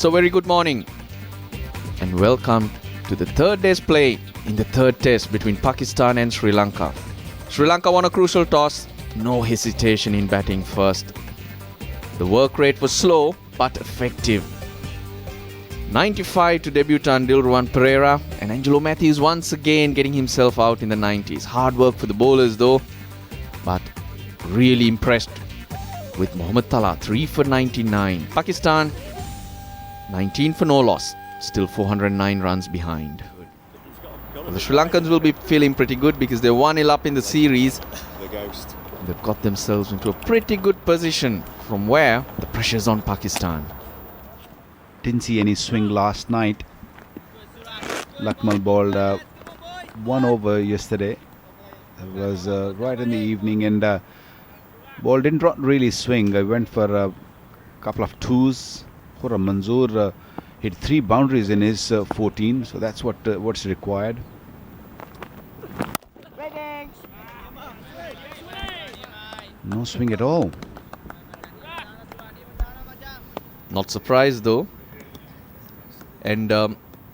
So very good morning and welcome to the third day's play in the third test between Pakistan and Sri Lanka. Sri Lanka won a crucial toss, no hesitation in batting first. The work rate was slow but effective. 95 to debutant Dilruwan Pereira, and Angelo Matthews once again getting himself out in the 90s. Hard work for the bowlers though, but really impressed with Mohammad Tala, 3 for 99. Pakistan 19 for no loss, still 409 runs behind. Well, the Sri Lankans will be feeling pretty good because they're 1-0 up in the series. They've got themselves into a pretty good position from where the pressure's on Pakistan. Didn't see any swing last night. Lakmal bowled one over yesterday. It was right in the evening, and ball didn't really swing. I went for a couple of twos. Khurram Manzoor hit 3 boundaries in his 14, so that's what's required. No swing at all. Not surprised though. And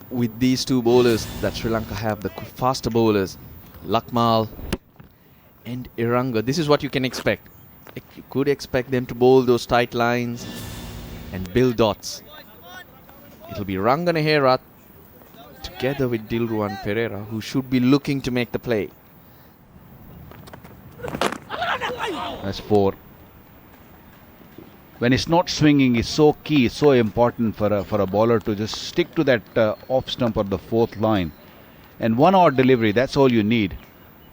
with these two bowlers that Sri Lanka have, the faster bowlers, Lakmal and Iranga, this is what you can expect. You could expect them to bowl those tight lines and build dots. It'll be Rangan Herath together with Dilruwan Pereira, who should be looking to make the play. That's 4. When it's not swinging, it's so key, so important for a bowler to just stick to that off stump or the 4th line. And 1 hour delivery, that's all you need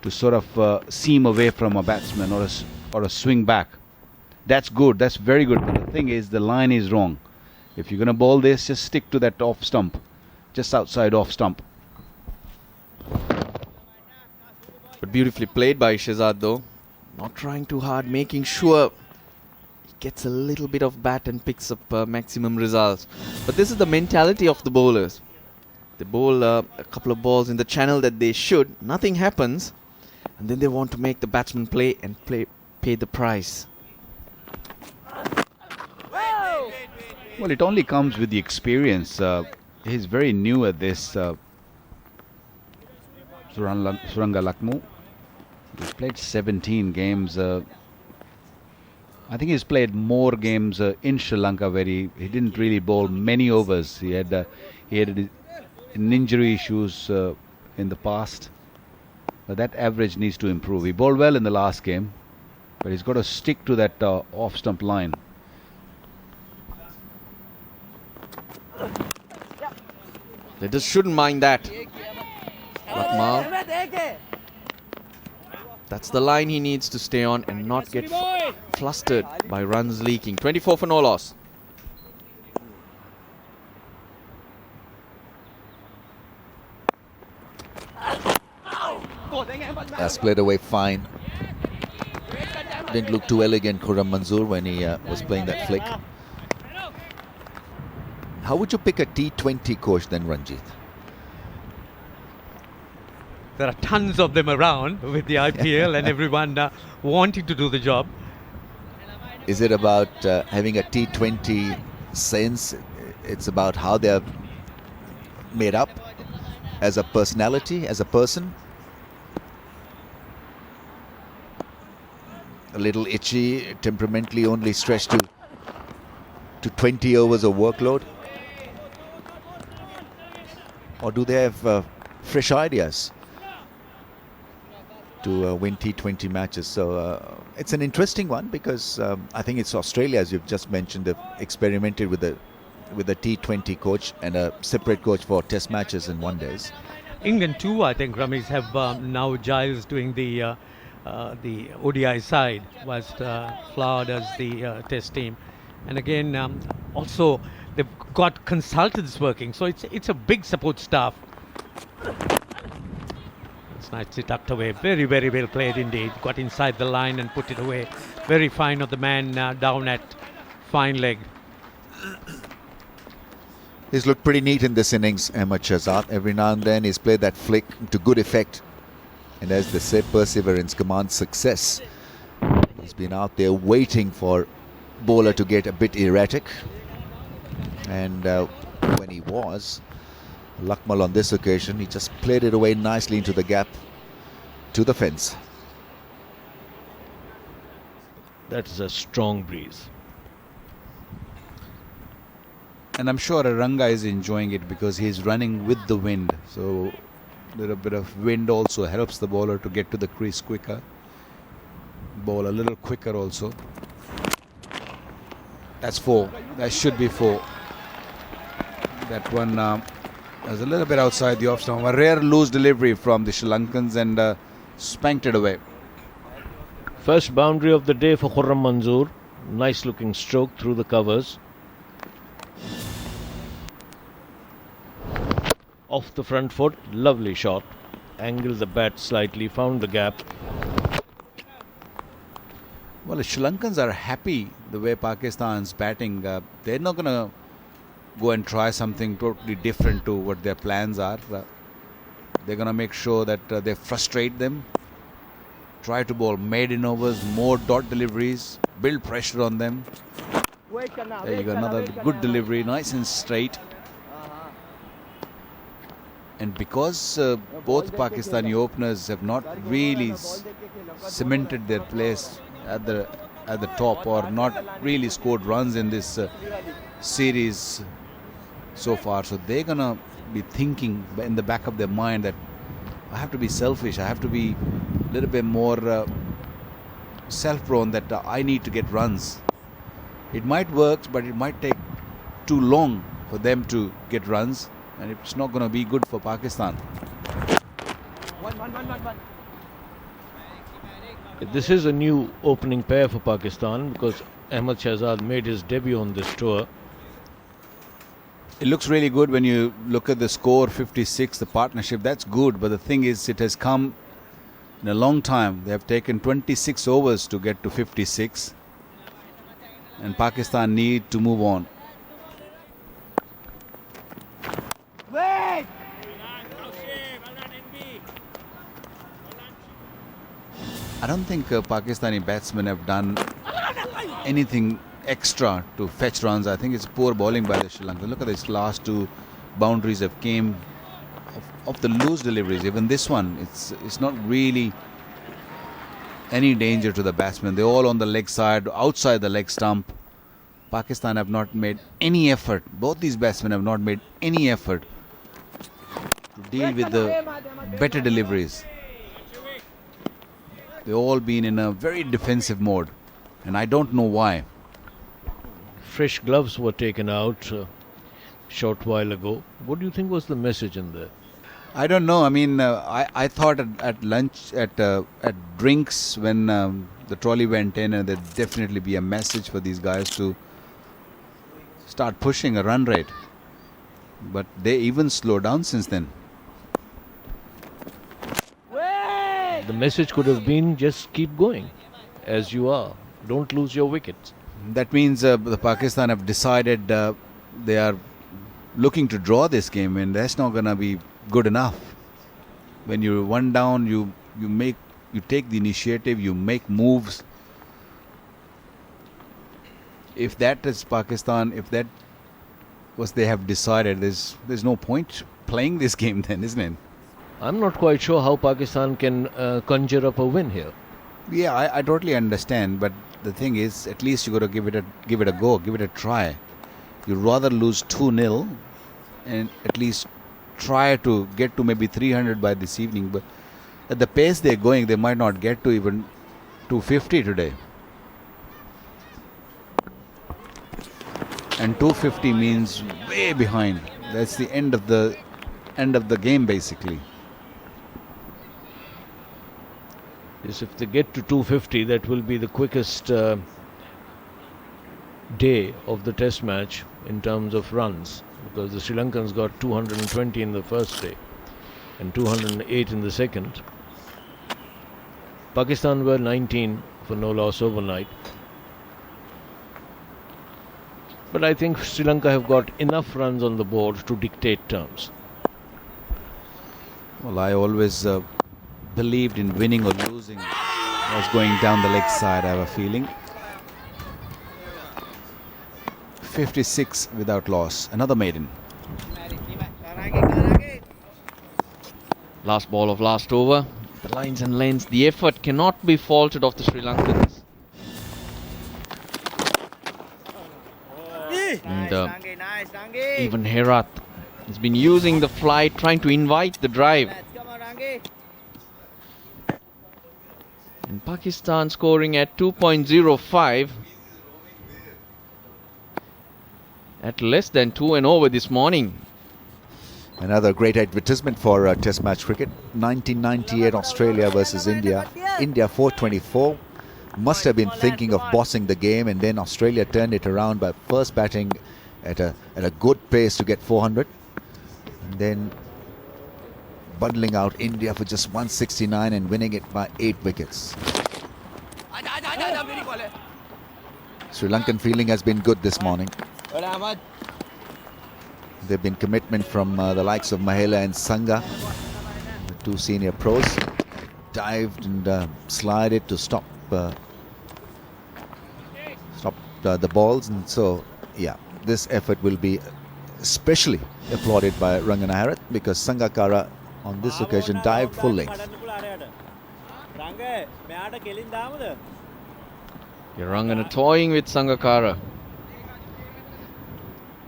to sort of seam away from a batsman or a swing back. That's good, that's very good. But the thing is, the line is wrong. If you're going to bowl this, just stick to that off stump, just outside off stump. But beautifully played by Shehzad though. Not trying too hard, making sure he gets a little bit of bat and picks up maximum results. But this is the mentality of the bowlers. They bowl a couple of balls in the channel that they should. Nothing happens. And then they want to make the batsman play and pay the price. Well, it only comes with the experience. He's very new at this. Suranga Lakmu. He's played 17 games. I think he's played more games in Sri Lanka where he didn't really bowl many overs. He had injury issues in the past. But that average needs to improve. He bowled well in the last game, but he's got to stick to that off-stump line. They just shouldn't mind that. Lakmal. That's the line he needs to stay on and not get flustered by runs leaking. 24 for no loss. That's played away fine. Didn't look too elegant, Khurram Manzoor, when he was playing that flick. How would you pick a T20 coach then, Ranjit? There are tons of them around with the IPL and everyone wanting to do the job. Is it about having a T20 sense? It's about how they're made up as a personality, as a person? A little itchy, temperamentally only stretched to 20 overs of workload? Or do they have fresh ideas to win T20 matches? So it's an interesting one because I think it's Australia, as you've just mentioned, they've experimented with a T20 coach and a separate coach for test matches and one days. England too, I think, Ramesh, have now Giles doing the ODI side, whilst Flower does the test team. And again, also they've got consultants working, so it's a big support staff. It's nicely tucked away. Very, very well played indeed. Got inside the line and put it away. Very fine of the man down at fine leg. He's looked pretty neat in this innings, Ahmad Shehzad. Every now and then he's played that flick to good effect. And as they say, perseverance commands success. He's been out there waiting for bowler to get a bit erratic. And when he was, Lakmal on this occasion, he just played it away nicely into the gap to the fence. That is a strong breeze. And I'm sure Aranga is enjoying it because he's running with the wind. So a little bit of wind also helps the bowler to get to the crease quicker. Bowl a little quicker also. That's 4. That should be 4. That one was a little bit outside the off stump. A rare loose delivery from the Sri Lankans and spanked it away. First boundary of the day for Khurram Manzoor. Nice looking stroke through the covers. Off the front foot, lovely shot. Angled the bat slightly, found the gap. Well, the Sri Lankans are happy the way Pakistan's batting. They're not going to go and try something totally different to what their plans are. They're going to make sure that they frustrate them. Try to bowl maiden overs, more dot deliveries, build pressure on them. There you go, another good delivery, nice and straight. And because both Pakistani openers have not really cemented their place at the top or not really scored runs in this series so far, so they're gonna be thinking in the back of their mind that I have to be selfish, I have to be a little bit more self-prone, that I need to get runs. It might work, but it might take too long for them to get runs, and it's not going to be good for Pakistan. This is a new opening pair for Pakistan because Ahmad Shahzad made his debut on this tour. It looks really good when you look at the score, 56, the partnership. That's good, but the thing is, it has come in a long time. They have taken 26 overs to get to 56, and Pakistan need to move on. I don't think Pakistani batsmen have done anything extra to fetch runs. I think it's poor bowling by the Sri Lanka. Look at these last 2 boundaries that came of the loose deliveries. Even this one, it's not really any danger to the batsmen. They're all on the leg side, outside the leg stump. Pakistan have not made any effort. Both these batsmen have not made any effort to deal with the better deliveries. They've all been in a very defensive mode, and I don't know why. Fresh gloves were taken out a short while ago. What do you think was the message in there? I don't know. I mean, I thought at lunch, at drinks, when the trolley went in, and there'd definitely be a message for these guys to start pushing a run rate. But they even slowed down since then. The message could have been just keep going as you are. Don't lose your wickets. That means the Pakistan have decided they are looking to draw this game, and that's not going to be good enough. When you're 1 down, you take the initiative, you make moves. If that is Pakistan, if that was they have decided, there's no point playing this game then, isn't it? I'm not quite sure how Pakistan can conjure up a win here. Yeah, I totally understand, but the thing is, at least you got to give it a go, give it a try. You'd rather lose 2-0 and at least try to get to maybe 300 by this evening. But at the pace they're going, they might not get to even 250 today. And 250 means way behind. That's the end of the game basically. Yes, if they get to 250, that will be the quickest day of the test match in terms of runs, because the Sri Lankans got 220 in the first day and 208 in the second. Pakistan were 19 for no loss overnight. But I think Sri Lanka have got enough runs on the board to dictate terms. Well, I always believed in winning or losing. I was going down the leg side, I have a feeling. 56 without loss. Another maiden. Last ball of last over. The lines and lengths, the effort cannot be faulted of the Sri Lankans. And even Herat has been using the flight, trying to invite the drive. And Pakistan scoring at 2.05. At less than 2 and over this morning. Another great advertisement for Test match cricket. 1998 Australia versus India. India 424. Must have been thinking of bossing the game, and then Australia turned it around by first batting at a good pace to get 400. And then bundling out India for just 169 and winning it by 8 wickets. Sri Lankan fielding has been good this morning. There have been commitment from the likes of Mahela and Sangha, the two senior pros. Dived and slided to stop the balls, and so yeah, this effort will be especially applauded by Rangana Harat, because Sangakkara on this occasion dived full length. Rangana toying with Sangakkara,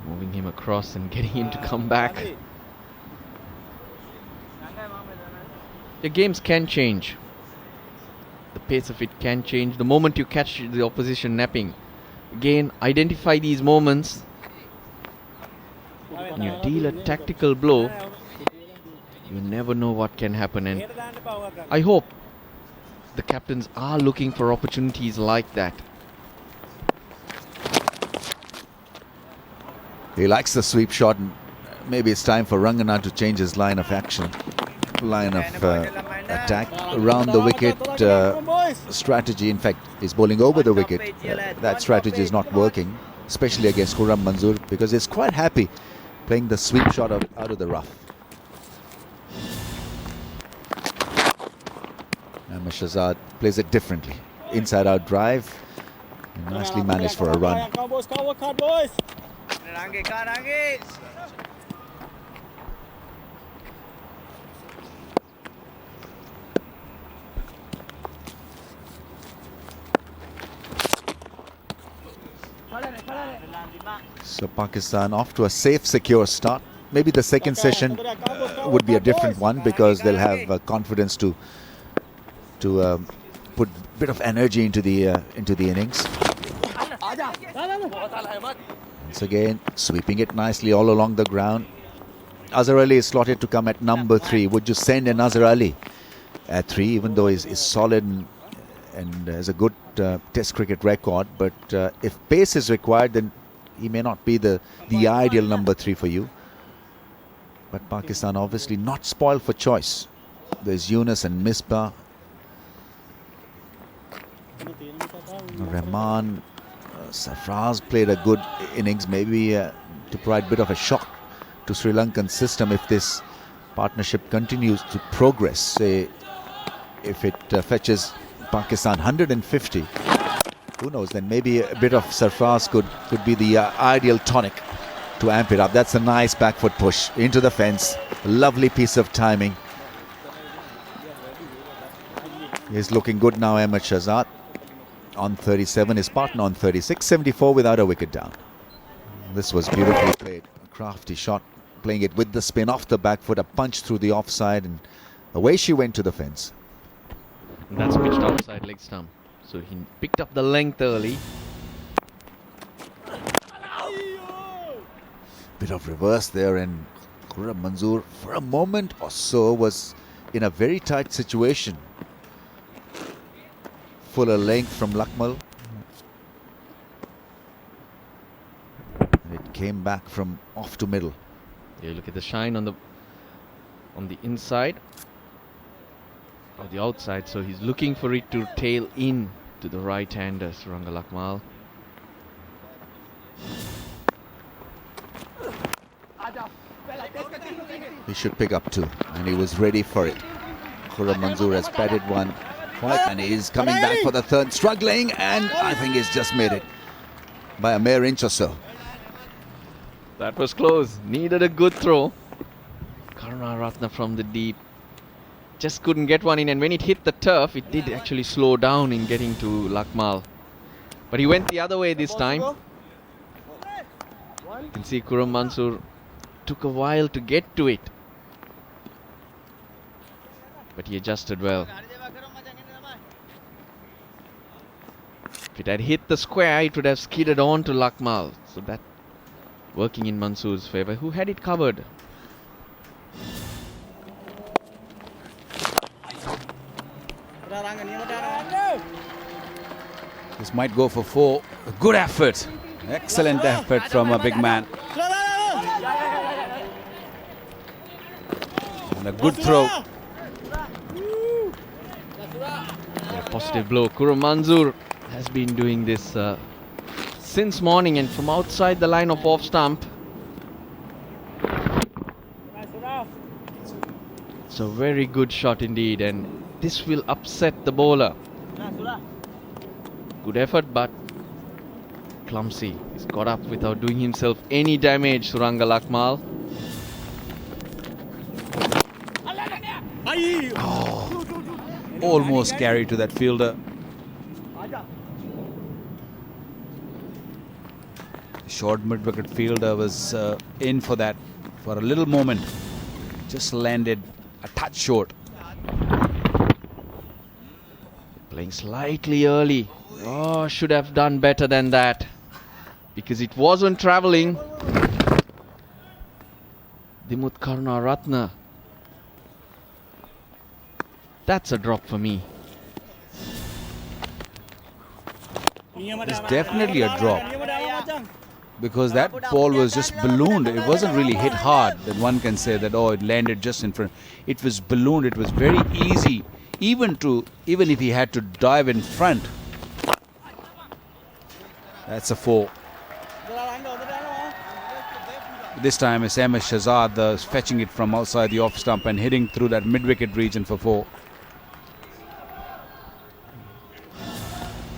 moving him across and getting him to come back. The games can change. The pace of it can change the moment you catch the opposition napping. Again, identify these moments. When you deal a tactical blow, you never know what can happen, and I hope the captains are looking for opportunities like that. He likes the sweep shot, and maybe it's time for Rangana to change his line of action, line of attack around the wicket strategy. In fact, he's bowling over the wicket. That strategy is not working, especially against Khurram Manzoor, because he's quite happy playing the sweep shot out of the rough. And Shahzad plays it differently. Inside out drive, nicely managed for a run. So Pakistan off to a safe, secure start. Maybe the second session would be a different one, because they'll have confidence to put a bit of energy into the innings. Once again, sweeping it nicely all along the ground. Azhar Ali is slotted to come at number 3. Would you send an Azhar Ali at 3, even though he's solid and has a good Test cricket record? But if pace is required, then he may not be the ideal number 3 for you. But Pakistan obviously not spoiled for choice. There's Yunus and Misbah. Rahman, Sarfraz played a good innings, maybe to provide a bit of a shock to Sri Lankan system if this partnership continues to progress. Say, if it fetches Pakistan 150, who knows, then maybe a bit of Sarfraz could be the ideal tonic to amp it up. That's a nice back foot push into the fence. A lovely piece of timing. He's looking good now, Ahmed Shahzad. On 37, his partner on 36, 74 without a wicket down. This was beautifully played. A crafty shot, playing it with the spin off the back foot, a punch through the offside, and away she went to the fence. And that's pitched outside leg stump. So he picked up the length early. Bit of reverse there, and Khurram Manzoor for a moment or so was in a very tight situation. Fuller length from Lakmal. And it came back from off to middle. Yeah, look at the shine on the inside or the outside. So he's looking for it to tail in to the right-hander, Suranga Lakmal. He should pick up 2, and he was ready for it. Khurram Manzoor has batted one quite, and he's coming back for the third, struggling, and I think he's just made it by a mere inch or so. That was close. Needed a good throw. Karunaratne from the deep. Just couldn't get one in, and when it hit the turf, it did actually slow down in getting to Lakmal. But he went the other way this time. You can see Kuram Mansur took a while to get to it. But he adjusted well. If it had hit the square, it would have skidded on to Lakmal. So that working in Mansur's favour, who had it covered. This might go for 4. A good effort. Excellent effort from a big man. And a good throw. A positive blow. Kuram Mansur has been doing this since morning, and from outside the line of off stump. It's a very good shot indeed, and this will upset the bowler. Good effort, but clumsy. He's got up without doing himself any damage, Suranga Lakmal. Almost carried to that fielder. Short mid-wicket fielder was in for that for a little moment. Just landed a touch short. Playing slightly early. Oh, should have done better than that, because it wasn't travelling. Dimut Karunaratne. That's a drop for me. It's definitely a drop, because that ball was just ballooned. It wasn't really hit hard that one can say that, oh, it landed just in front. It was ballooned. It was very easy, even if he had to dive in front. That's a 4. This time it's MS Shahzad fetching it from outside the off stump and hitting through that mid-wicket region for 4.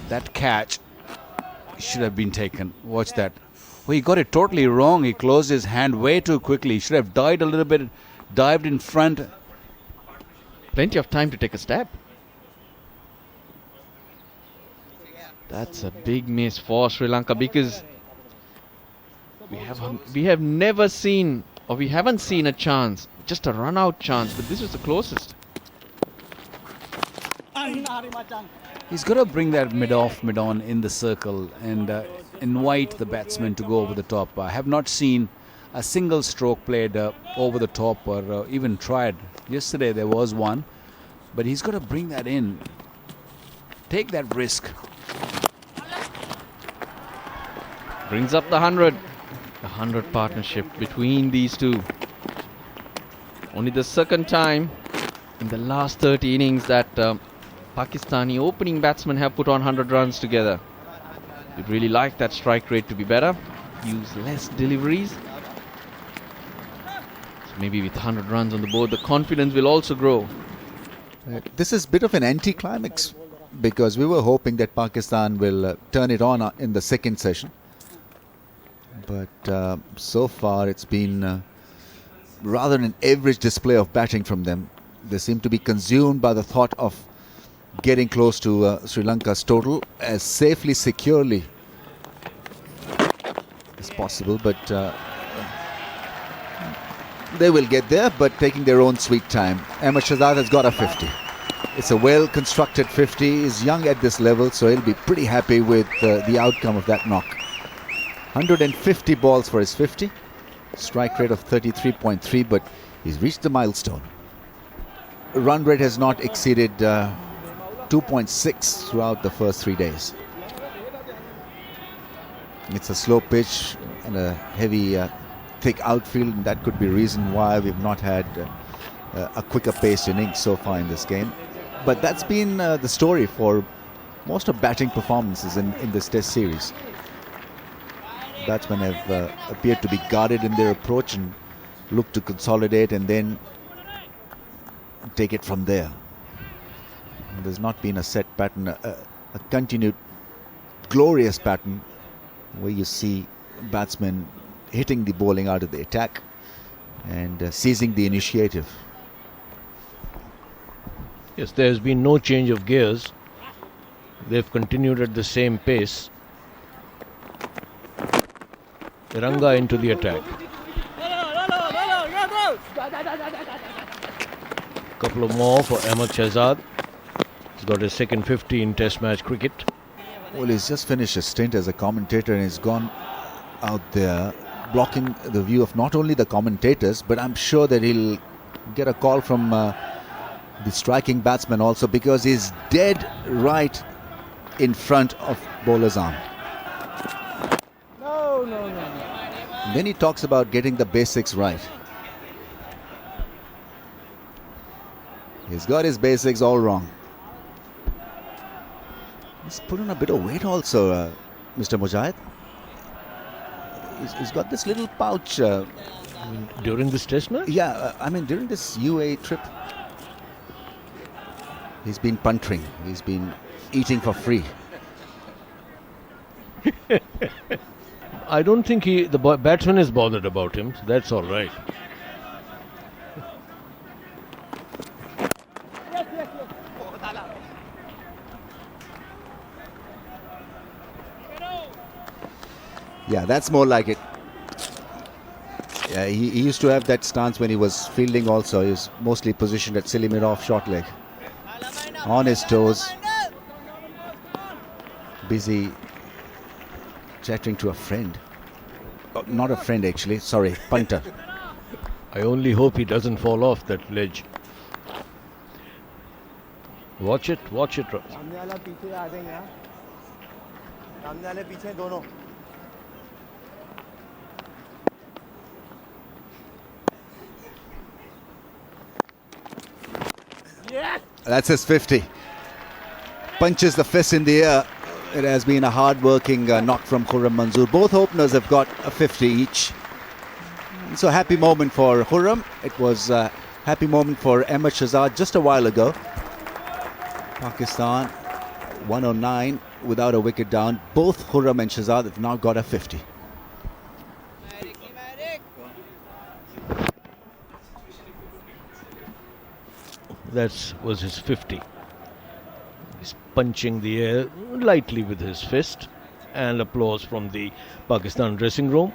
That catch should have been taken. Watch that. Oh, he got it totally wrong. He closed his hand way too quickly. He should have dived a little bit, dived in front. Plenty of time to take a step. That's a big miss for Sri Lanka, because we have never seen, or we haven't seen a chance, just a run-out chance, but this was the closest. He's got to bring that mid-off, mid-on in the circle and invite the batsman to go over the top. I have not seen a single stroke played over the top or even tried. Yesterday there was one, but he's got to bring that in. Take that risk. Brings up the 100. The 100 partnership between these two. Only the second time in the last 30 innings that Pakistani opening batsmen have put on 100 runs together. We'd really like that strike rate to be better. Use less deliveries. So maybe with 100 runs on the board, the confidence will also grow. This is a bit of an anticlimax, because we were hoping that Pakistan will turn it on in the second session. But so far it's been rather an average display of batting from them. They seem to be consumed by the thought of getting close to Sri Lanka's total as safely, securely as possible. But they will get there, but taking their own sweet time. Ahmed Shahzad has got a 50. It's a well-constructed 50. He's young at this level, so he'll be pretty happy with the outcome of that knock. 150 balls for his 50. Strike rate of 33.3, but he's reached the milestone. Run rate has not exceeded 2.6 throughout the first 3 days. It's a slow pitch and a heavy, thick outfield, and that could be a reason why we've not had a quicker paced innings so far in this game. But that's been the story for most of batting performances in this Test series. Batsmen have appeared to be guarded in their approach and look to consolidate and then take it from there. And there's not been a set pattern, a continued glorious pattern where you see batsmen hitting the bowling out of the attack and seizing the initiative. Yes, there has been no change of gears. They've continued at the same pace. Ranga into the attack. Couple of more for Ahmed Shahzad. He's got his second 50 in Test match cricket. Well, he's just finished a stint as a commentator and he's gone out there blocking the view of not only the commentators, but I'm sure that he'll get a call from the striking batsman also, because he's dead right in front of bowler's arm. No. Then he talks about getting the basics right. He's got his basics all wrong. He's put on a bit of weight also, Mr. Mujahid. He's got this little pouch. During this Test match? Yeah, I mean during this UAE trip, he's been puntering. He's been eating for free. I don't think the batsman is bothered about him. So that's all right. Yeah, that's more like it. Yeah, he used to have that stance when he was fielding also. He was mostly positioned at silly mid-off short leg. On his toes. Busy chattering to a friend. Oh, not a friend actually, sorry, punter. I only hope he doesn't fall off that ledge. Watch it. सामने वाला पीछे आ जाएंगे यार सामने वाले पीछे दोनों That's his 50. Punches the fist in the air. It has been a hard-working knock from Khurram Manzoor. Both openers have got a 50 each. So happy moment for Khurram. It was a happy moment for Ahmed Shahzad just a while ago. Pakistan 109 without a wicket down. Both Khurram and Shahzad have now got a 50. That was his 50. He's punching the air lightly with his fist. And applause from the Pakistan dressing room.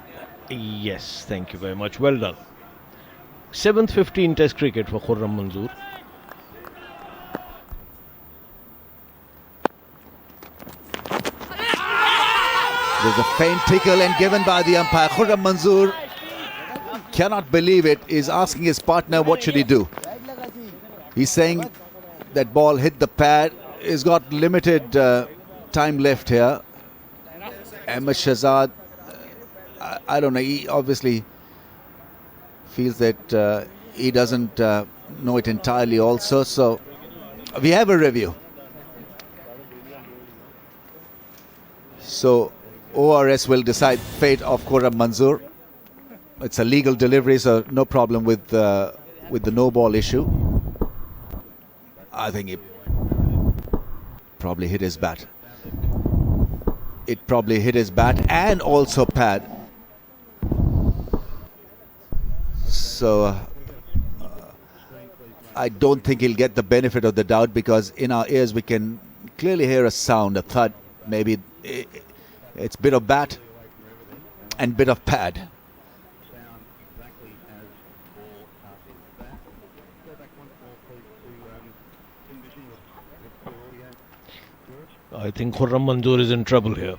Yes, thank you very much. Well done. 7th 50 in Test cricket for Khurram Manzoor. There's a faint tickle and given by the umpire. Khurram Manzoor cannot believe it. He's asking his partner what should he do. He's saying that ball hit the pad. He's got limited time left here. Ahmed Shahzad, I don't know, he obviously feels that he doesn't know it entirely also. So we have a review. So ORS will decide fate of Khurram Manzoor. It's a legal delivery, so no problem with the no ball issue. I think it probably hit his bat. It probably hit his bat and also pad. So I don't think he'll get the benefit of the doubt, because in our ears we can clearly hear a sound, a thud. Maybe it's bit of bat and bit of pad. I think Khurram Manzoor is in trouble here.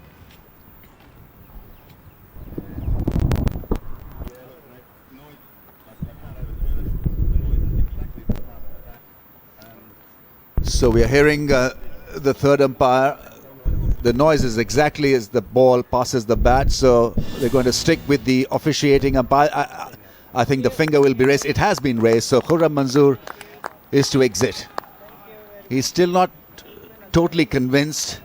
So we are hearing the third umpire. The noise is exactly as the ball passes the bat, so they're going to stick with the officiating umpire. I think the finger will be raised. It has been raised, so Khurram Manzoor is to exit. He's still not totally convinced,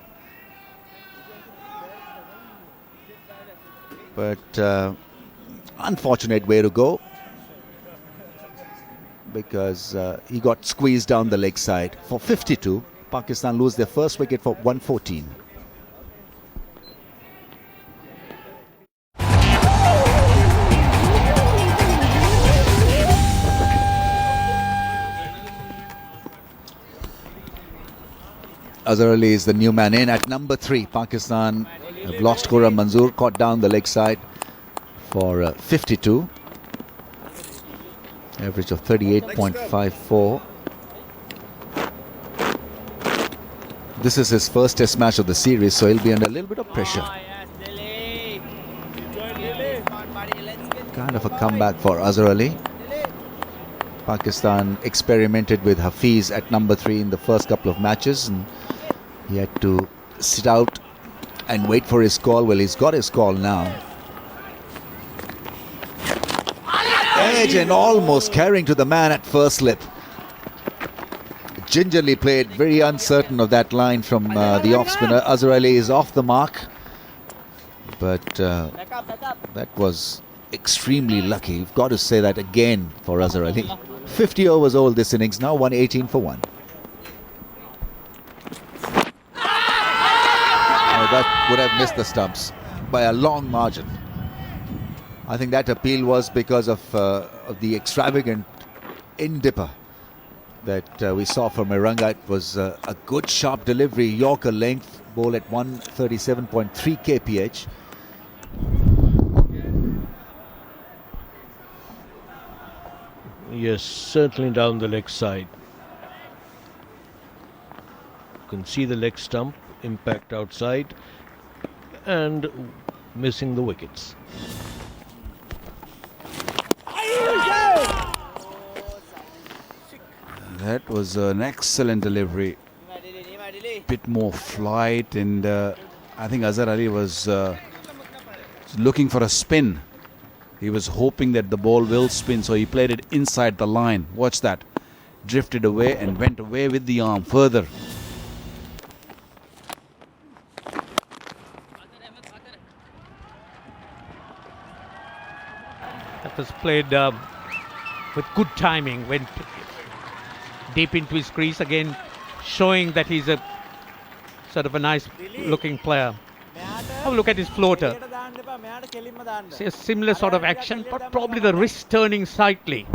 but unfortunate way to go, because he got squeezed down the leg side. For 52, Pakistan lose their first wicket for 114. Azhar Ali is the new man in at number 3. Pakistan have lost Khurram Manzoor, caught down the leg side for 52. Average of 38.54. This is his first test match of the series, so he'll be under a little bit of pressure. Kind of a comeback for Azhar Ali. Pakistan experimented with Hafiz at number 3 in the first couple of matches, and he had to sit out and wait for his call. Well, he's got his call now. Edge and almost carrying to the man at first slip. Gingerly played, very uncertain of that line from the off spinner. Azhar Ali is off the mark, but that was extremely lucky. You've got to say that again for Azhar Ali. 50 overs old this innings now, 118 for 1. That would have missed the stumps by a long margin. I think that appeal was because of the extravagant in-dipper that we saw from Iranga. It was a good sharp delivery, Yorker length, ball at 137.3 kph. Yes, certainly down the leg side. You can see the leg stump impact outside and missing the wickets. That was an excellent delivery. Bit more flight, and I think Azhar Ali was looking for a spin. He was hoping that the ball will spin, so he played it inside the line. Watch that. Drifted away and went away with the arm further. That was played with good timing, went deep into his crease again, showing that he's a sort of a nice looking player. Have a look at his floater. See a similar sort of action, but probably the wrist turning slightly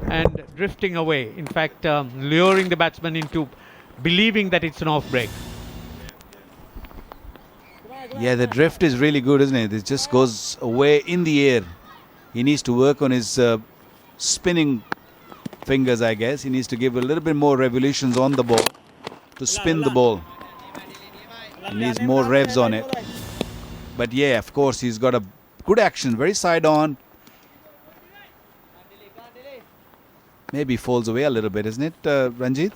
and drifting away. In fact, luring the batsman into believing that it's an off break. Yeah, the drift is really good, isn't it? It just goes away in the air. He needs to work on his spinning fingers, I guess. He needs to give a little bit more revolutions on the ball to spin the ball. He needs more revs on it. But yeah, of course, he's got a good action, very side on. Maybe falls away a little bit, isn't it, Ranjit?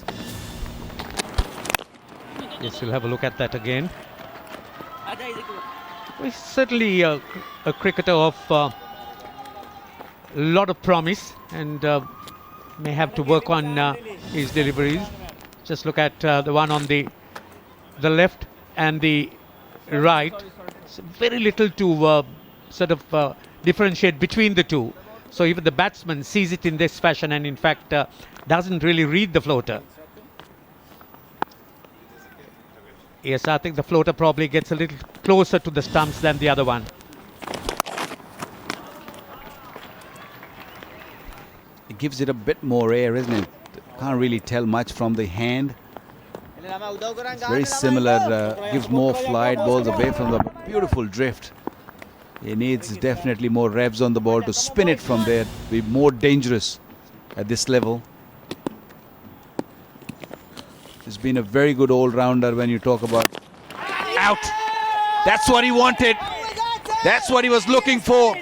Yes, we'll have a look at that again. He's certainly a cricketer of a lot of promise, and may have to work on his deliveries. Just look at the one on the left and the right. It's very little to sort of differentiate between the two. So even the batsman sees it in this fashion and in fact doesn't really read the floater. Yes, I think the floater probably gets a little closer to the stumps than the other one. It gives it a bit more air, isn't it? Can't really tell much from the hand. It's very similar, gives more flight, balls away from the beautiful drift. He needs definitely more revs on the ball to spin it from there, be more dangerous at this level. He's been a very good all-rounder when you talk about out. That's what he wanted. That's what he was looking for.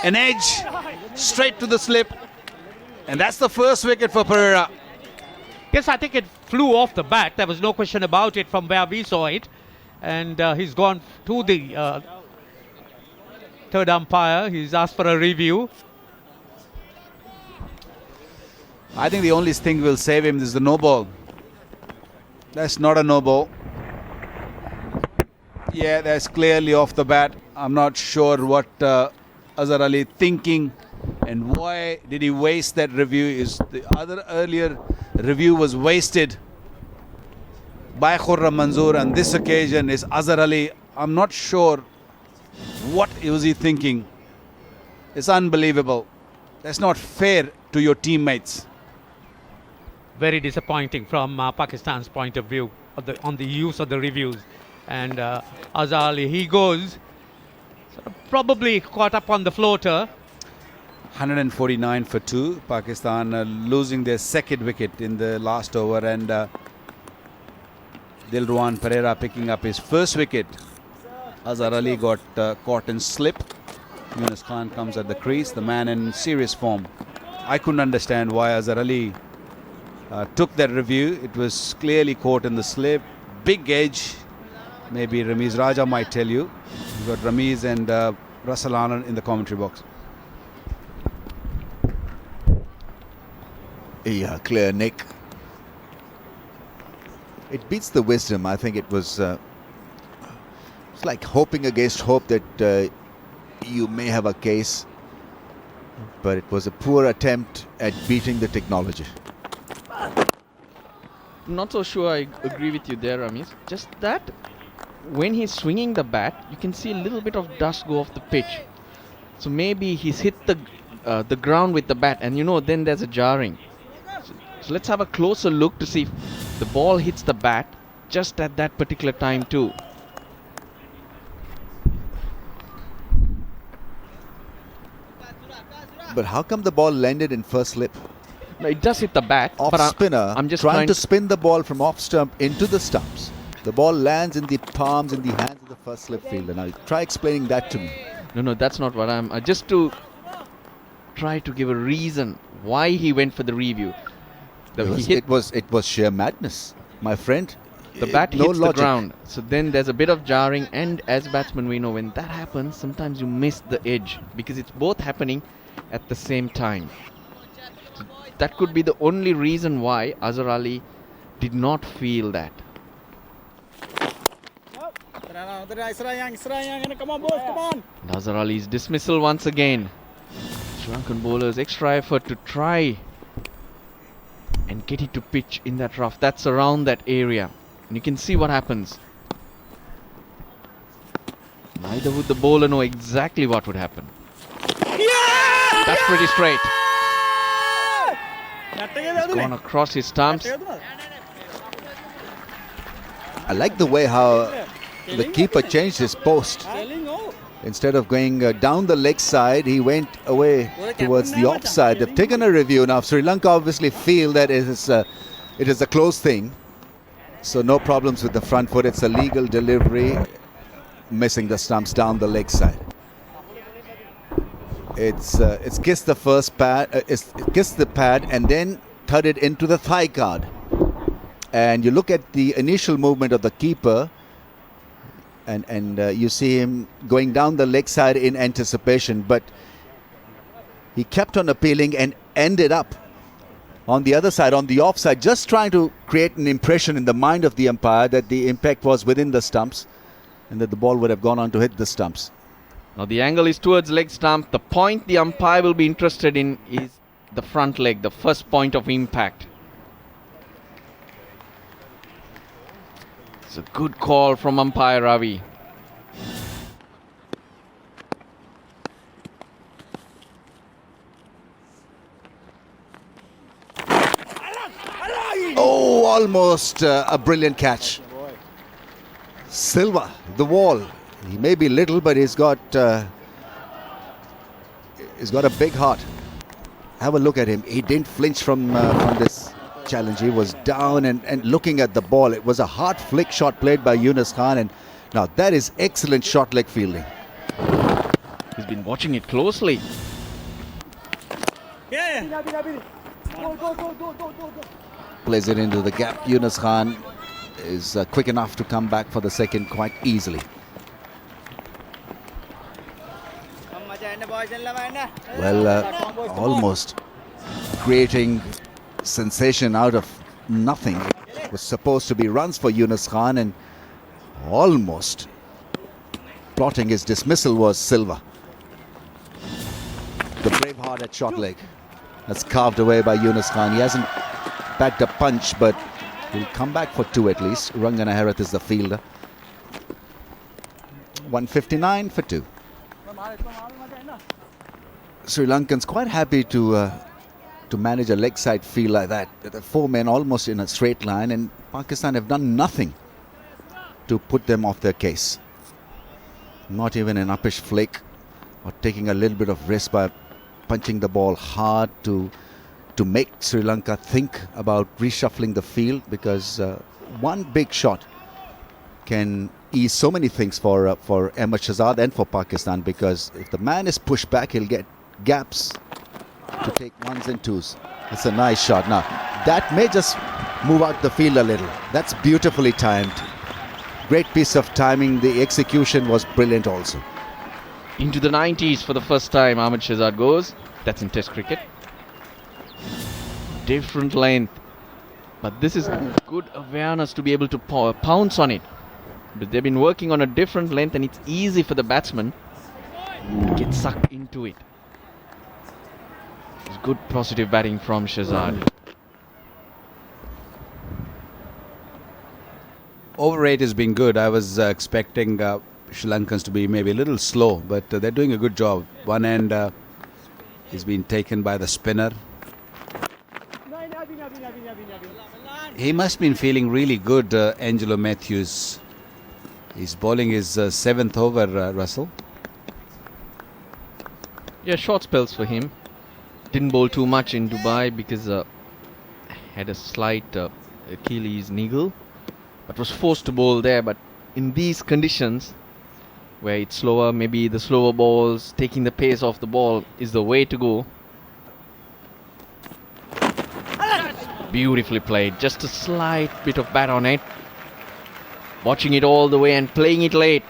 An edge, straight to the slip. And that's the first wicket for Pereira. Yes, I think it flew off the bat. There was no question about it from where we saw it. And he's gone to the third umpire. He's asked for a review. I think the only thing will save him is the no ball. That's not a no ball. Yeah, that's clearly off the bat. I'm not sure what Azhar Ali thinking and why did he waste that review. Is the other earlier review was wasted by Khurram Manzoor, and this occasion is Azhar Ali. I'm not sure what was he thinking. It's unbelievable. That's not fair to your teammates. Very disappointing from Pakistan's point of view. on the use of the reviews. And Azhar Ali, he goes, probably caught up on the floater. 149 for 2. Pakistan losing their second wicket in the last over, and Dilruwan Pereira picking up his first wicket. Azhar Ali got caught in slip. Yunus Khan comes at the crease, the man in serious form. I couldn't understand why Azhar Ali took that review. It was clearly caught in the slip. Big edge. Maybe Ramiz Raja might tell you. You've got Ramiz and Russell Anand in the commentary box. Yeah, clear, Nick. It beats the wisdom. I think it was it's like hoping against hope that you may have a case, but it was a poor attempt at beating the technology. Not so sure I agree with you there, Ramesh. Just that when he's swinging the bat, you can see a little bit of dust go off the pitch. So maybe he's hit the ground with the bat, and then there's a jarring. So let's have a closer look to see if the ball hits the bat just at that particular time too. But how come the ball landed in first slip? No, it does hit the bat. Off but spinner, I'm just trying to spin the ball from off stump into the stumps. The ball lands in the palms, in the hands of the first slip fielder. Now try explaining that to me. No, that's not what I'm. Just to try to give a reason why he went for the review. It was sheer madness, my friend. The bat No hits logic. the ground, so then there's a bit of jarring, and as batsmen we know when that happens, sometimes you miss the edge because it's both happening at the same time. So that could be the only reason why Azhar Ali did not feel that. And Azhar Ali's dismissal once again. Sri Lankan bowlers extra effort to try and get it to pitch in that rough. That's around that area. And you can see what happens. Neither would the bowler know exactly what would happen. That's pretty straight. It's gone across his stumps. I like the way how the keeper changed his post. Instead of going down the leg side, he went away towards the offside. They've taken a review now. Sri Lanka obviously feel that it is a close thing. So no problems with the front foot. It's a legal delivery, missing the stumps down the leg side. It's kissed the first pad, it's kissed the pad and then thudded into the thigh guard. And you look at the initial movement of the keeper, and you see him going down the leg side in anticipation, but he kept on appealing and ended up on the other side, on the offside, just trying to create an impression in the mind of the umpire that the impact was within the stumps and that the ball would have gone on to hit the stumps. Now the angle is towards leg stump. The point the umpire will be interested in is the front leg, the first point of impact. It's a good call from umpire Ravi. Oh, almost a brilliant catch. Silva, the wall. He may be little, but he's got a big heart. Have a look at him. He didn't flinch from this challenge. He was down and looking at the ball. It was a hard flick shot played by Yunus Khan, and now that is excellent short leg fielding. He's been watching it closely. Plays it into the gap. Yunus Khan is quick enough to come back for the second quite easily. Well, almost creating sensation out of nothing. It was supposed to be runs for Yunus Khan, and almost plotting his dismissal was Silva. The brave heart at short leg. That's carved away by Yunus Khan. He hasn't backed a punch, but he'll come back for two at least. Rangana Herath is the fielder. 159 for two. Sri Lankans quite happy to to manage a leg side field like that. The 4 men almost in a straight line, and Pakistan have done nothing to put them off their case. Not even an uppish flick or taking a little bit of risk by punching the ball hard to make Sri Lanka think about reshuffling the field, because one big shot can ease so many things for Ahmed Shahzad and for Pakistan, because if the man is pushed back, he'll get gaps to take ones and twos. It's a nice shot. Now, that may just move out the field a little. That's beautifully timed. Great piece of timing. The execution was brilliant also. Into the 90s for the first time, Ahmed Shahzad goes. That's in Test cricket. Different length. But this is good awareness to be able to pounce on it. But they've been working on a different length, and it's easy for the batsman to get sucked into it. It's good positive batting from Shahzad. Overrate has been good. I was expecting Sri Lankans to be maybe a little slow, but they're doing a good job. One end is being taken by the spinner. He must have been feeling really good, Angelo Matthews. He's bowling his 7th over, Russell. Yeah, short spells for him. Didn't bowl too much in Dubai because had a slight Achilles niggle, but was forced to bowl there. But in these conditions, where it's slower, maybe the slower balls, taking the pace off the ball is the way to go. Beautifully played. Just a slight bit of bat on it. Watching it all the way and playing it late.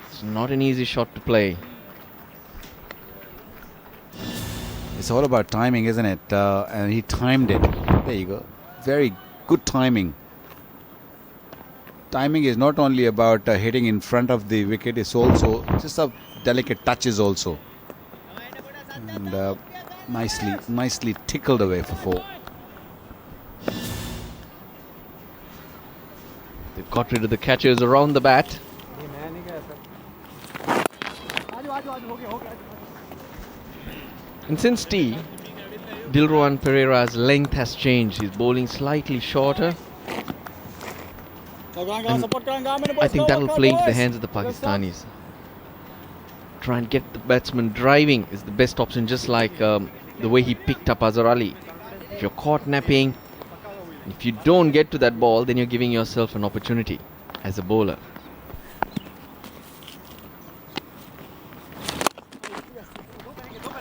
It's not an easy shot to play. It's all about timing, isn't it? And he timed it. There you go. Very good timing. Timing is not only about hitting in front of the wicket, it's also just a delicate touches also. And nicely tickled away for 4. They've got rid of the catchers around the bat. And since tea, Dilruwan Pereira's length has changed. He's bowling slightly shorter. And I think that will play into the hands of the Pakistanis. Try and get the batsman driving is the best option, just like the way he picked up Azhar Ali. If you're caught napping, if you don't get to that ball, then you're giving yourself an opportunity as a bowler.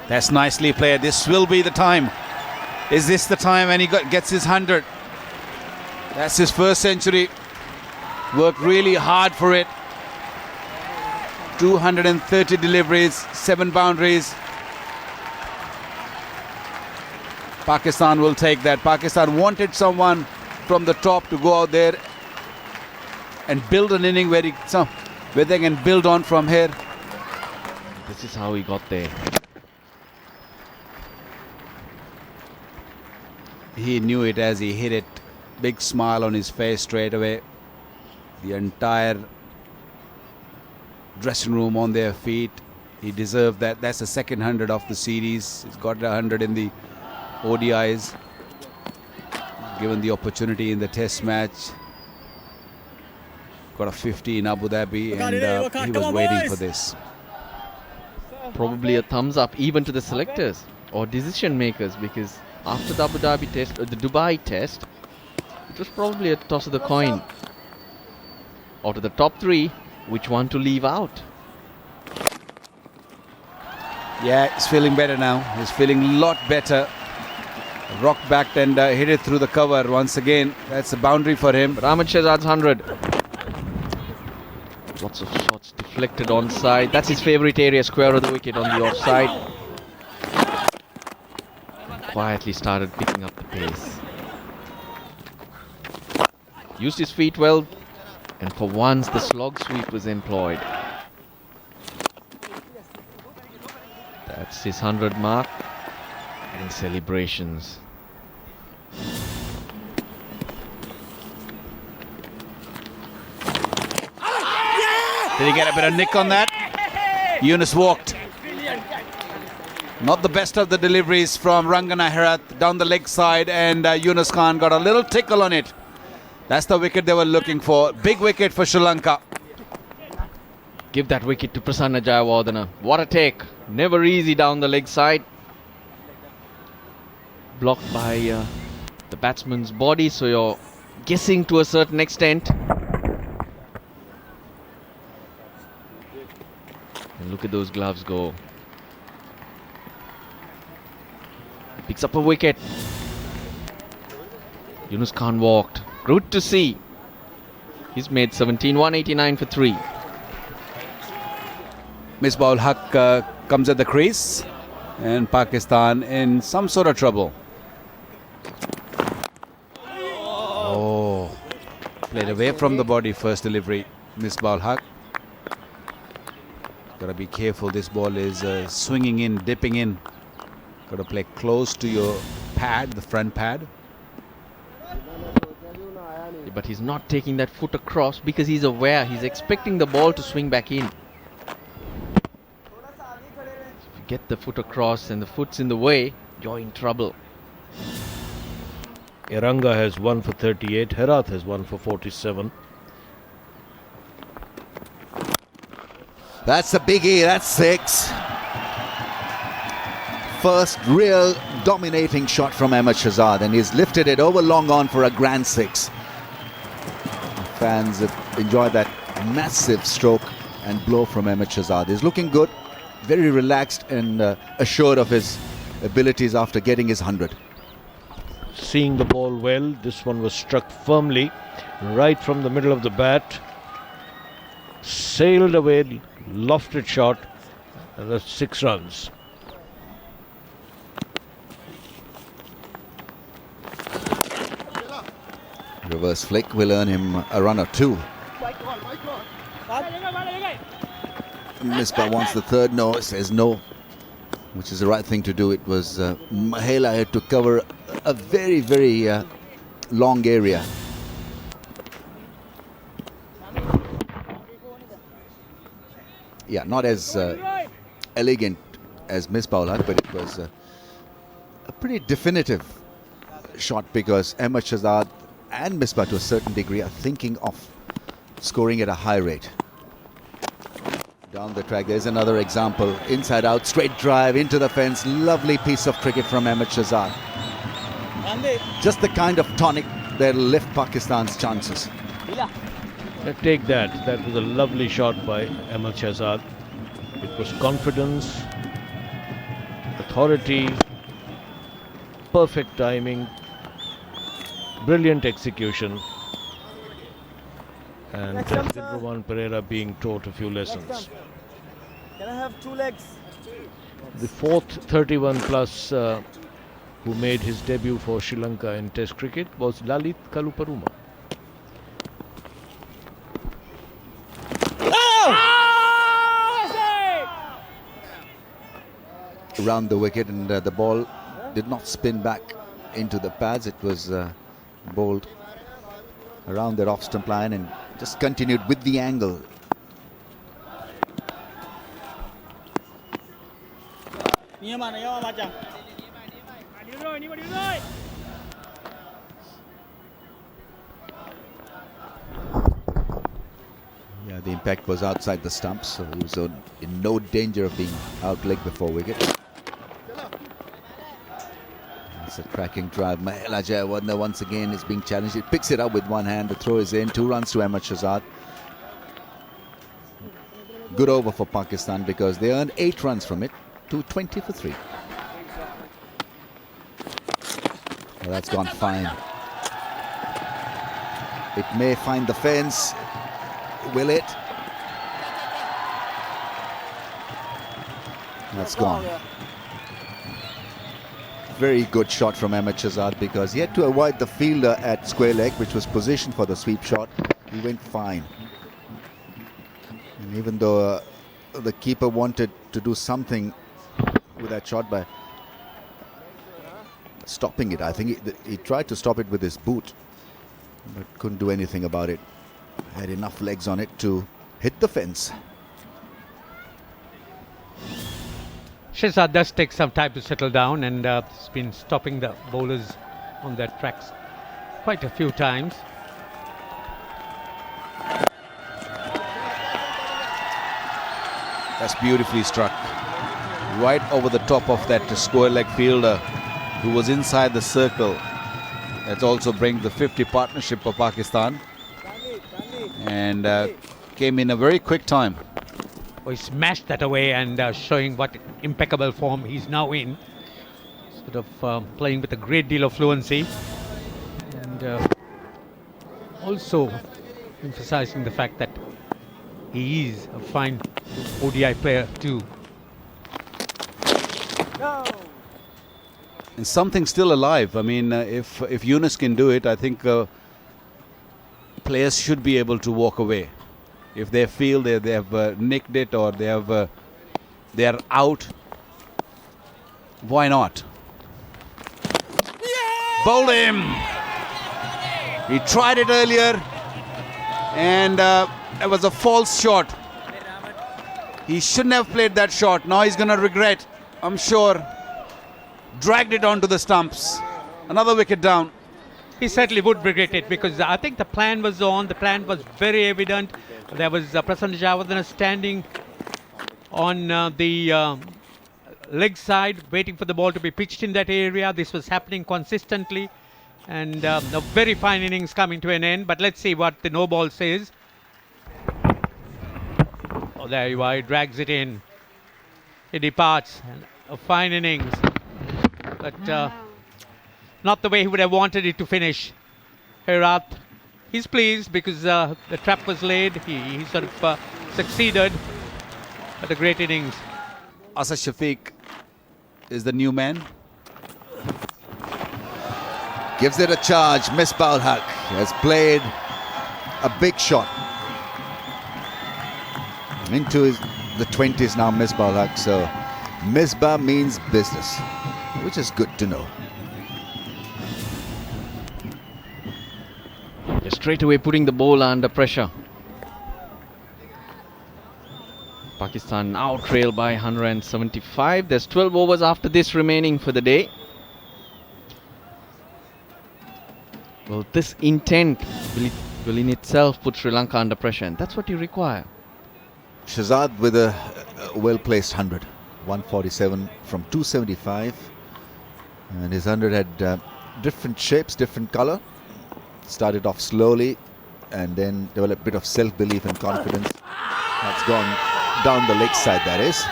That's nicely played. This will be the time. Is this the time? And he gets his 100. That's his first century. Worked really hard for it. 230 deliveries, 7 boundaries. Pakistan will take that. Pakistan wanted someone from the top to go out there and build an inning where they can build on from here. This is how he got there. He knew it as he hit it. Big smile on his face straight away. The entire dressing room on their feet. He deserved that. That's the second 100 of the series. He's got 100 in the ODIs. Given the opportunity in the test match. Got a 50 in Abu Dhabi, and he was waiting for this. Probably a thumbs up even to the selectors or decision makers, because after the Abu Dhabi test or the Dubai test, it was probably a toss of the coin. Out of the top 3, which one to leave out? Yeah, he's feeling better now. He's feeling a lot better. Rocked back and hit it through the cover once again. That's a boundary for him. But Ahmed Shahzad's 100. Lots of shots deflected onside. That's his favourite area, square of the wicket on the offside. Quietly started picking up the pace. Used his feet well, and for once the slog sweep was employed. That's his 100 mark, and celebrations. Did he get a bit of nick on that? Yunus walked. Not the best of the deliveries from Rangana Herath down the leg side, and Yunus Khan got a little tickle on it. That's the wicket they were looking for. Big wicket for Sri Lanka. Give that wicket to Prasanna Jayawardena. What a take. Never easy down the leg side. Blocked by the batsman's body, so you're guessing to a certain extent. And look at those gloves go. Picks up a wicket. Yunus Khan walked. Good to see. He's made 17, 189 for 3. Misbah ul Haq comes at the crease, and Pakistan in some sort of trouble. Oh, played away from the body first delivery. Misbah ul Haq. Gotta be careful. This ball is swinging in, dipping in. Gotta play close to your pad, the front pad. But he's not taking that foot across because he's aware. He's expecting the ball to swing back in. If you get the foot across and the foot's in the way, you're in trouble. Eranga has 1 for 38. Herath has 1 for 47. That's a biggie. That's 6. First real dominating shot from Ahmed Shahzad, and he's lifted it over long on for a grand 6. Fans have enjoyed that massive stroke and blow from Ahmed Shahzad. He's looking good, very relaxed and assured of his abilities after getting his 100. Seeing the ball well, this one was struck firmly right from the middle of the bat. Sailed away, lofted shot, and that's 6 runs. Reverse flick will earn him a run or 2. Misbah wants the third. No, says no, which is the right thing to do. It was Mahela had to cover a very, very long area. Yeah, not as elegant as Misbah ul Haq, but it was a pretty definitive shot because Ahmed Shahzad and Misbah to a certain degree are thinking of scoring at a high rate. Down the track, there's another example. Inside out, straight drive into the fence. Lovely piece of cricket from Ahmed Shahzad. Just the kind of tonic that'll lift Pakistan's chances. Take that. That was a lovely shot by Ahmed Shahzad. It was confidence, authority, perfect timing, brilliant execution, and Dilruwan Pereira being taught a few lessons. Can I have 2 legs? The fourth 31 plus who made his debut for Sri Lanka in Test cricket was Lalit Kaluparuma. Around the wicket, and the ball did not spin back into the pads. It was bowled around that off stump line and just continued with the angle. Yeah, the impact was outside the stumps, so he was in no danger of being out-legged before wicket. It's a cracking drive. Mahela Jayawardena once again is being challenged. He picks it up with one hand. The throw is in. 2 runs to Ahmed Shahzad. Good over for Pakistan because they earned 8 runs from it to 20 for 3. Well, that's gone fine. It may find the fence. Will it? That's gone. Very good shot from Ahmed Shahzad because he had to avoid the fielder at square leg, which was positioned for the sweep shot. He went fine. And even though the keeper wanted to do something with that shot by stopping it, I think he tried to stop it with his boot, but couldn't do anything about it. Had enough legs on it to hit the fence. Shehzad does take some time to settle down, and has been stopping the bowlers on their tracks quite a few times. That's beautifully struck. Right over the top of that square leg fielder who was inside the circle. That also brings the 50 partnership for Pakistan. And came in a very quick time. Oh, he smashed that away, and showing what impeccable form he's now in. Sort of playing with a great deal of fluency. And also emphasizing the fact that he is a fine ODI player too. And something still alive. I mean, if Yunus can do it, I think players should be able to walk away. If they feel they have nicked it or they are out, why not? Bowled him! He tried it earlier, and it was a false shot. He shouldn't have played that shot. Now he's going to regret, I'm sure. Dragged it onto the stumps. Another wicket down. He certainly would regret it, because I think the plan was on. The plan was very evident. There was Prasanna Javadana standing on the leg side, waiting for the ball to be pitched in that area. This was happening consistently, and a very fine innings coming to an end. But let's see what the no ball says. Oh, there you are. He drags it in. He departs. And a fine innings, but not the way he would have wanted it to finish. Herat, he's pleased because the trap was laid. He sort of succeeded. But a great innings. Asad Shafiq is the new man. Gives it a charge. Misbah Haq has played a big shot. Into the 20s now, Misbah Haq. So Misbah means business, which is good to know. Straight away putting the bowler under pressure. Pakistan now trail by 175. There's 12 overs after this remaining for the day. Well, this intent will in itself put Sri Lanka under pressure, and that's what you require. Shehzad with a well-placed 100. 147 from 275. And his 100 had different shapes, different color. Started off slowly and then developed a bit of self-belief and confidence. That's gone down the leg side, that is.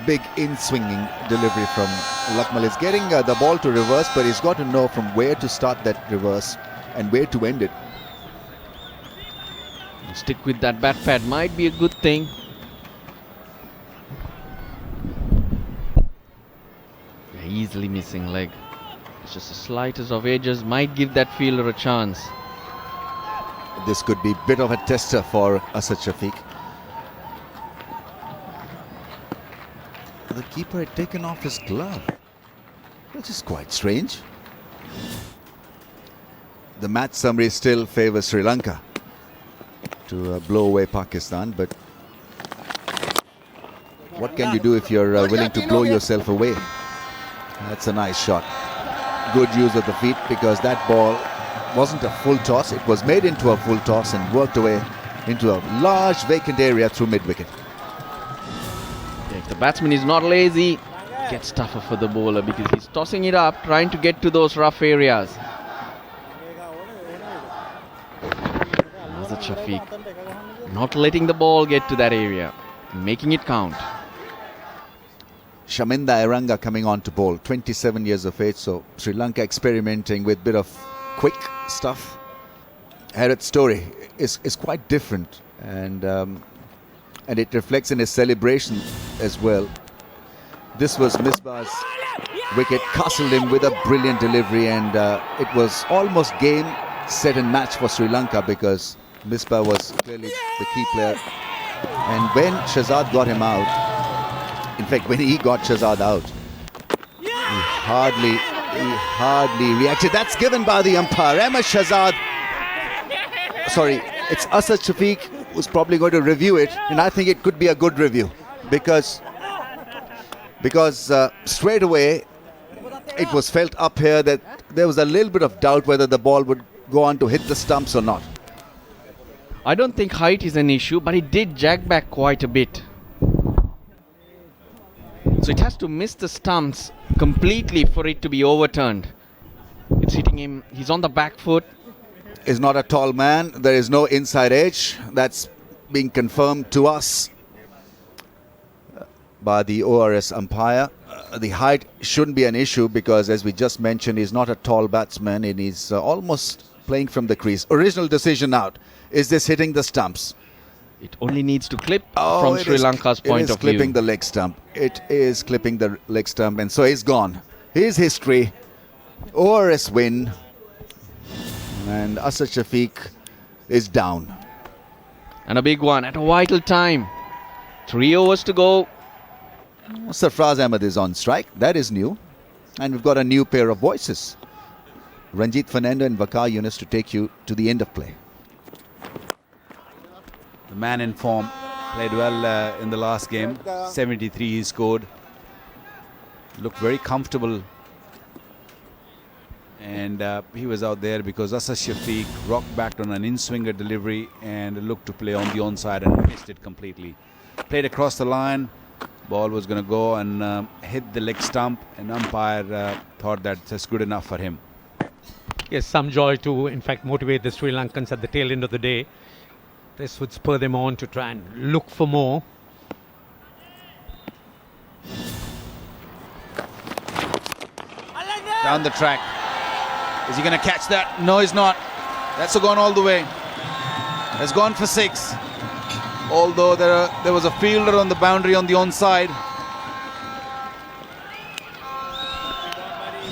Big in-swinging delivery from Lakmal. He's getting the ball to reverse, but he's got to know from where to start that reverse and where to end it. Stick with that bat pad might be a good thing. Yeah, easily missing leg. It's just the slightest of edges might give that fielder a chance. This could be a bit of a tester for Asad Shafiq. The keeper had taken off his glove, which is quite strange. The match summary still favors Sri Lanka to blow away Pakistan, but what can you do if you're willing to blow yourself away? That's a nice shot. Good use of the feet, because that ball wasn't a full toss. It was made into a full toss and worked away into a large vacant area through mid-wicket. If the batsman is not lazy, it gets tougher for the bowler because he's tossing it up, trying to get to those rough areas. Asad Shafiq not letting the ball get to that area, making it count. Shaminda Iranga coming on to bowl, 27 years of age, so Sri Lanka experimenting with a bit of quick stuff. Herat's story is quite different, and it reflects in his celebration as well. This was Misbah's wicket, castled him with a brilliant delivery, and it was almost game, set and match for Sri Lanka because Misbah was clearly the key player. And when Shehzad got him out, in fact, when he got Shehzad out, he hardly reacted. That's given by the umpire. Ahmed Shehzad, sorry, it's Asad Shafiq who's probably going to review it, and I think it could be a good review. because straight away it was felt up here that there was a little bit of doubt whether the ball would go on to hit the stumps or not. I don't think height is an issue, but it did jag back quite a bit. So it has to miss the stumps completely for it to be overturned. It's hitting him. He's on the back foot. Is not a tall man. There is no inside edge. That's being confirmed to us by the ORS umpire. The height shouldn't be an issue because, as we just mentioned, he's not a tall batsman and he's almost playing from the crease. Original decision out. Is this hitting the stumps? It only needs to clip from Sri Lanka's point of It is clipping view. the leg stump. It is clipping the leg stump, and so he's gone. His history. ORS win. And Asad Shafiq is down. And a big one at a vital time. 3 overs to go. Sarfraz Ahmed is on strike. That is new. And we've got a new pair of voices. Ranjit Fernando and Waqar Yunus to take you to the end of play. The man in form played well in the last game. 73 he scored. Looked very comfortable. And he was out there because Asad Shafiq rocked back on an in-swinger delivery and looked to play on the onside and missed it completely. Played across the line. Ball was going to go and hit the leg stump, and umpire thought that's good enough for him. Yes, some joy to, in fact, motivate the Sri Lankans at the tail end of the day. This would spur them on to try and look for more. Down the track. Is he going to catch that? No, he's not. That's gone all the way. Has gone for 6. Although there was a fielder on the boundary on the onside.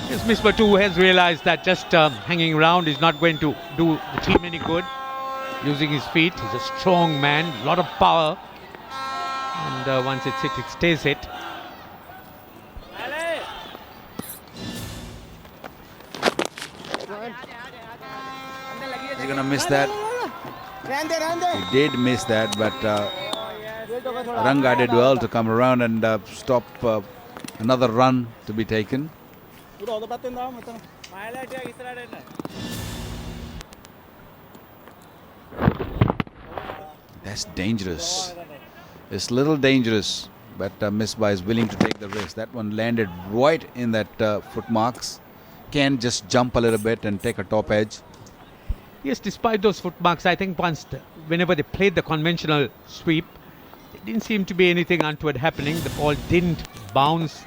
Yes, Mr. Two has realized that just hanging around is not going to do the team any good. Using his feet, he's a strong man, a lot of power. And once it's hit, it stays hit. He's going to miss that. He did miss that, but Ranga did well to come around and stop another run to be taken. That's dangerous. It's a little dangerous, but Misbah is willing to take the risk. That one landed right in that foot marks. Can just jump a little bit and take a top edge. Yes, despite those footmarks, I think whenever they played the conventional sweep, there didn't seem to be anything untoward happening. The ball didn't bounce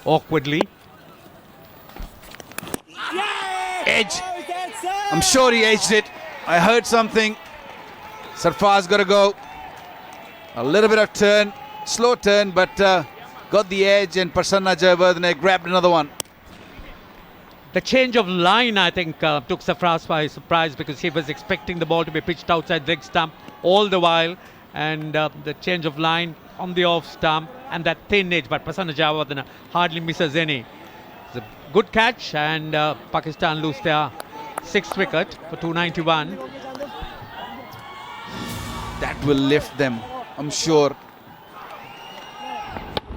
awkwardly. Edge. I'm sure he edged it. I heard something. Sarfraz got to go. A little bit of turn. Slow turn, but got the edge, and Prasanna Jayawardene grabbed another one. The change of line, I think, took Sarfraz by surprise because he was expecting the ball to be pitched outside leg stump all the while. And the change of line on the off stump and that thin edge, but Prasanna Jayawardene hardly misses any. It's a good catch, and Pakistan lose their 6th wicket for 291. That will lift them, I'm sure.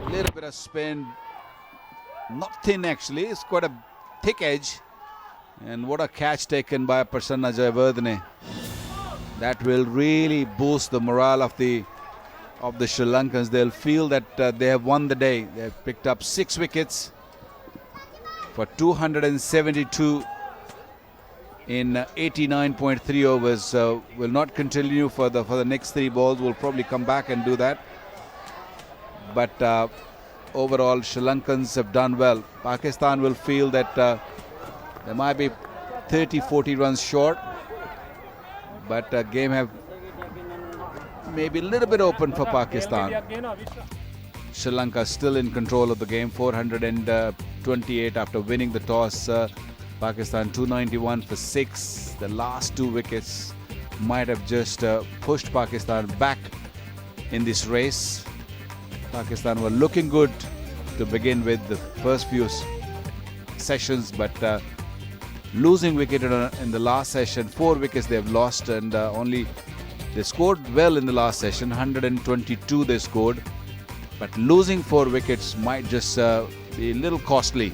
A little bit of spin. Not thin, actually. It's quite a thick edge. And what a catch taken by Prasanna Jayawardene. That will really boost the morale of the Sri Lankans. They'll feel that they have won the day. They've picked up 6 wickets for 272 in 89.3 overs. Will not continue for the next 3 balls. We'll probably come back and do that. But overall, Sri Lankans have done well. Pakistan will feel that they might be 30-40 runs short, but game have maybe a little bit open for Pakistan. Sri Lanka still in control of the game, 428 after winning the toss. Pakistan 291 for 6. The last 2 wickets might have just pushed Pakistan back in this race. Pakistan were looking good to begin with the first few sessions, but losing wicket in the last session, 4 wickets they've lost, and they scored well in the last session. 122 they scored, but losing 4 wickets might just be a little costly.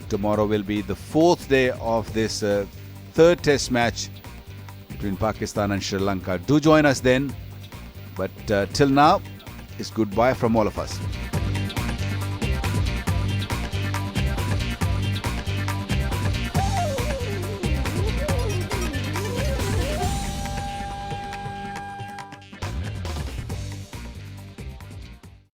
Tomorrow will be the 4th day of this 3rd test match between Pakistan and Sri Lanka. Do join us then. But till now, it's goodbye from all of us.